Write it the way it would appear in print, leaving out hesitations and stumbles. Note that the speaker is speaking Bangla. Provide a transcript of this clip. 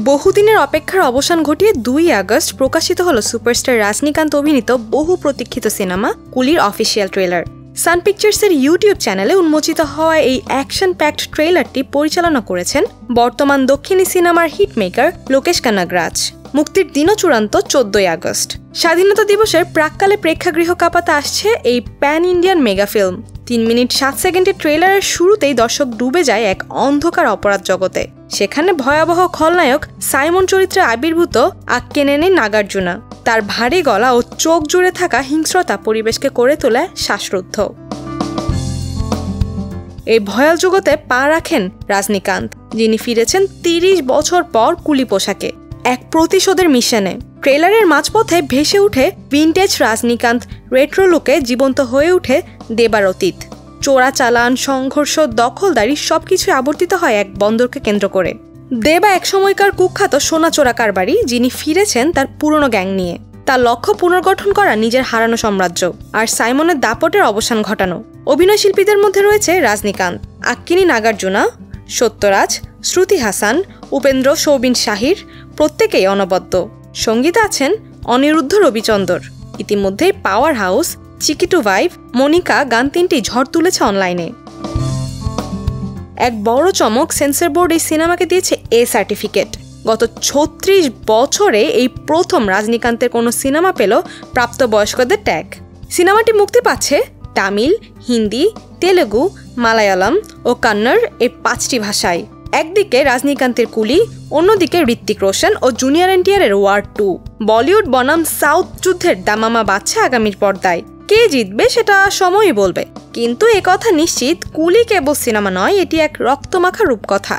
বহুদিনের অপেক্ষার অবসান ঘটিয়ে 2 আগস্ট প্রকাশিত হলো সুপারস্টার রজনীকান্ত অভিনীত বহু প্রতীক্ষিত সিনেমা কুলির অফিসিয়াল ট্রেলার। সান পিকচার্সের ইউটিউব চ্যানেলে উন্মোচিত হওয়া এই অ্যাকশন প্যাকড ট্রেলারটি পরিচালনা করেছেন বর্তমান দক্ষিণী সিনেমার হিটমেকার লোকেশ কানাগরাজ। মুক্তির দিনও চূড়ান্ত 14 আগস্ট। স্বাধীনতা দিবসের প্রাক্কালে প্রেক্ষাগৃহ কাঁপাতে আসছে এই pan Indian mega film. 3 minute 7 সেকেন্ডের ট্রেলারের শুরুতেই দর্শক ডুবে যায় এক অন্ধকার অপরাধ জগতে। সেখানে ভয়াবহ খলনায়ক সাইমন চরিত্রে আবির্ভূত আক্কেনেনি নাগার্জুনা। তার ভারী গলা ও চোখ জুড়ে থাকা হিংস্রতা পরিবেশকে করে তোলে শ্বাসরুদ্ধ। এই ভয়াল জগতে পা রাখেন রজনীকান্ত, যিনি ফিরেছেন 30 বছর পর কুলি পোশাকে এক প্রতিশোধের মিশনে। ট্রেলারের মাঝপথে ভেসে উঠে ভিনটেজ রজনীকান্ত, রেট্রো লুকে জীবন্ত হয়ে উঠে দেবার অতীত। চোরাচালান, সংঘর্ষ, দখলদারি সবকিছু আবর্তিত হয় এক বন্দরকে কেন্দ্র করে। দেবা একসময়কার কুখ্যাত সোনা চোরা কারবারি, যিনি ফিরেছেন তার পুরনো গ্যাং নিয়ে। তার লক্ষ্য পুনর্গঠন করা নিজের হারানো সাম্রাজ্য, আর সাইমনের দাপটের অবসান ঘটানো। অভিনয় শিল্পীদের মধ্যে রয়েছে রজনীকান্ত, আক্কিনি নাগার্জুনা, সত্যরাজ, শ্রুতি হাসান, উপেন্দ্র সৌবিন শাহির, প্রত্যেকেই অনবদ্য। সঙ্গীতে আছেন অনিরুদ্ধ রবিচন্দর। ইতিমধ্যেই পাওয়ার হাউস, চিকিটু ভাইভ, মনিকা গান 3টি ঝড় তুলেছে অনলাইনে। এক বড় চমক, সেন্সর বোর্ড এই সিনেমাকে দিয়েছে এ সার্টিফিকেট। গত 36 বছরে এই প্রথম রজনীকান্তের কোনো সিনেমা পেল প্রাপ্তবয়স্কদের ট্যাগ। সিনেমাটি মুক্তি পাচ্ছে তামিল, হিন্দি, তেলেগু, মালায়ালাম ও কন্নড় এই 5টি ভাষায়। একদিকে রজনীকান্তের কুলি, অন্যদিকে ঋত্বিক রোশন ও জুনিয়র এনটিআরের ওয়ার 2। বলিউড বনাম সাউথ যুদ্ধের দামামা বাজছে আগামীর পর্দায়। কে জিতবে সেটা সময়ই বলবে, কিন্তু একথা নিশ্চিত, কুলি কেবল সিনেমা নয়, এটি এক রক্তমাখা রূপকথা।